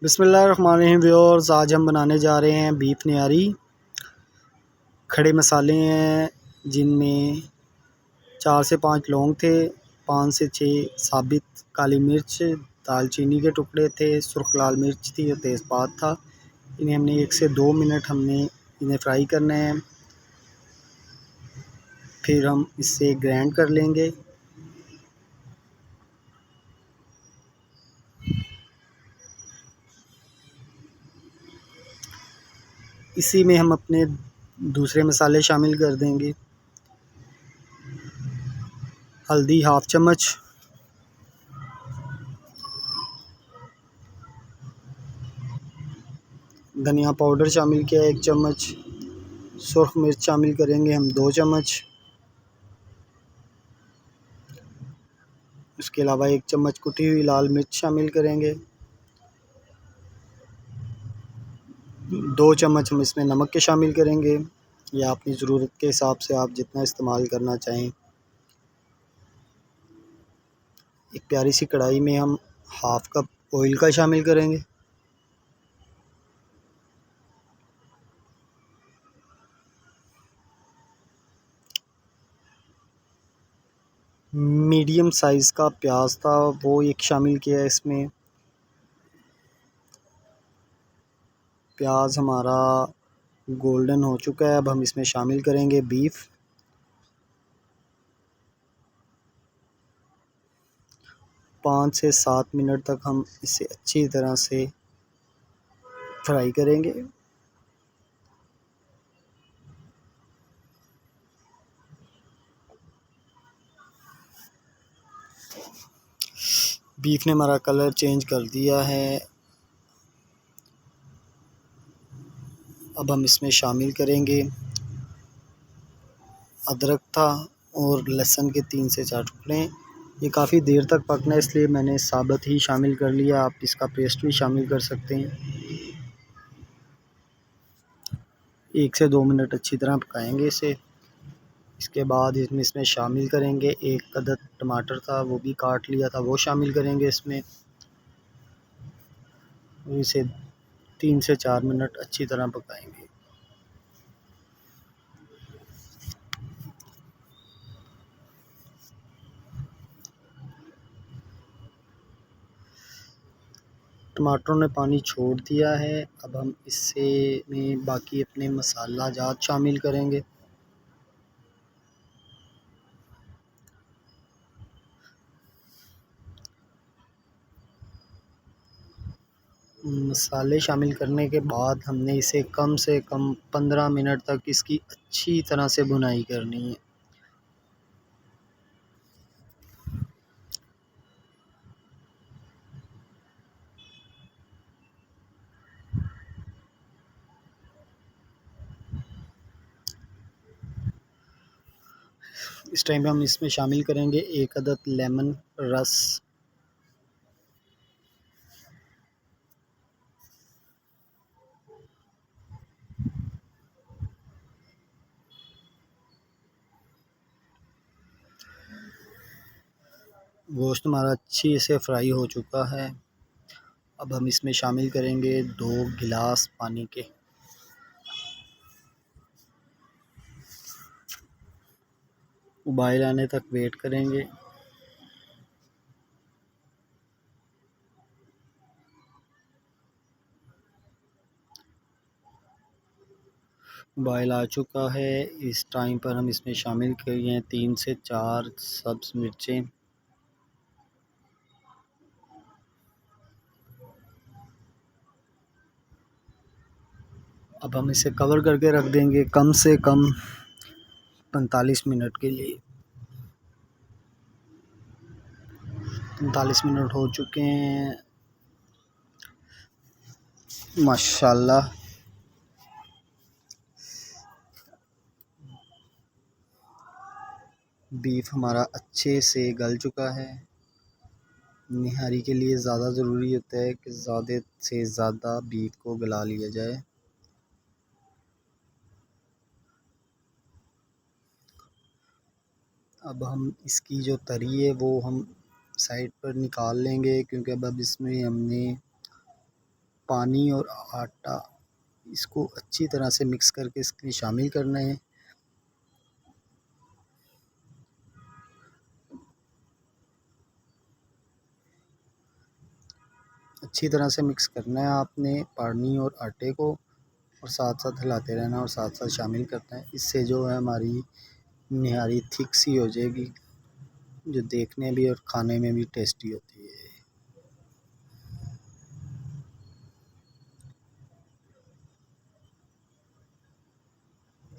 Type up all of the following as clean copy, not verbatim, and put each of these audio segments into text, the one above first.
बिस्मिल्लाहिर्रहमानिर्रहीम व्यूअर्स, आज हम बनाने जा रहे हैं बीफ निहारी। खड़े मसाले हैं जिनमें 4 से 5 लौंग थे, 5 से 6 साबित काली मिर्च, दालचीनी के टुकड़े थे, सुर्ख लाल मिर्च थी और तेज़पात था। इन्हें हमने 1 से 2 मिनट इन्हें फ्राई करना है। फिर हम इसे ग्राइंड कर लेंगे। इसी में हम अपने दूसरे मसाले शामिल कर देंगे। हल्दी हाफ़ चम्मच, धनिया पाउडर शामिल किया 1 चम्मच, सुर्ख मिर्च शामिल करेंगे हम 2 चम्मच। उसके अलावा 1 चम्मच कुटी हुई लाल मिर्च शामिल करेंगे। 2 चम्मच हम इसमें नमक के शामिल करेंगे, या अपनी ज़रूरत के हिसाब से आप जितना इस्तेमाल करना चाहें। एक प्यारी सी कढ़ाई में हम हाफ़ कप ऑयल का शामिल करेंगे। मीडियम साइज़ का प्याज था वो एक शामिल किया इसमें। प्याज हमारा गोल्डन हो चुका है। अब हम इसमें शामिल करेंगे बीफ। 5 से 7 मिनट तक हम इसे अच्छी तरह से फ्राई करेंगे। बीफ ने हमारा कलर चेंज कर दिया है। अब हम इसमें शामिल करेंगे अदरक था और लहसुन के 3 से 4 टुकड़े। ये काफ़ी देर तक पकना है, इसलिए मैंने साबुत ही शामिल कर लिया। आप इसका पेस्ट भी शामिल कर सकते हैं। 1 से 2 मिनट अच्छी तरह पकाएंगे इसे। इसके बाद इसमें शामिल करेंगे 1 अदद टमाटर था, वो भी काट लिया था, वो शामिल करेंगे इसमें। इसे 3 से 4 मिनट अच्छी तरह पकाएंगे। टमाटरों ने पानी छोड़ दिया है। अब हम इससे में बाकी अपने मसाला जात शामिल करेंगे। मसाले शामिल करने के बाद हमने इसे कम से कम 15 मिनट तक इसकी अच्छी तरह से भुनाई करनी है। इस टाइम पे हम इसमें शामिल करेंगे 1 अदद लेमन रस। गोश्त हमारा अच्छी से फ्राई हो चुका है। अब हम इसमें शामिल करेंगे 2 गिलास पानी के। उबाल आने तक वेट करेंगे। उबाल आ चुका है। इस टाइम पर हम इसमें शामिल करेंगे 3 से 4 सब्ज़ मिर्चें। अब हम इसे कवर करके रख देंगे कम से कम 45 मिनट के लिए। 45 मिनट हो चुके हैं माशाल्लाह। बीफ हमारा अच्छे से गल चुका है। निहारी के लिए ज़्यादा ज़रूरी होता है कि ज़्यादा से ज़्यादा बीफ को गला लिया जाए। अब हम इसकी जो तरी है वो हम साइड पर निकाल लेंगे, क्योंकि अब इसमें हमने पानी और आटा इसको अच्छी तरह से मिक्स करके इसमें शामिल करना है। अच्छी तरह से मिक्स करना है आपने पानी और आटे को, और साथ साथ हिलाते रहना और साथ साथ शामिल करना है। इससे जो है हमारी निहारी थिक सी हो जाएगी, जो देखने भी और खाने में भी टेस्टी होती है।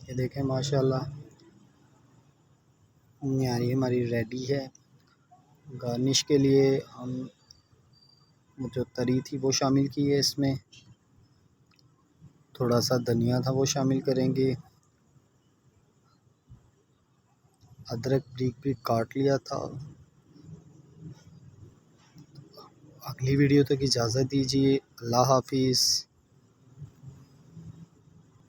ये देखें माशाल्लाह निहारी हमारी रेडी है। गार्निश के लिए हम जो तरी थी वो शामिल की है, इसमें थोड़ा सा धनिया था वो शामिल करेंगे, अदरक बारीक बारीक काट लिया था। अगली वीडियो तक इजाज़त दीजिए। अल्लाह हाफिज़।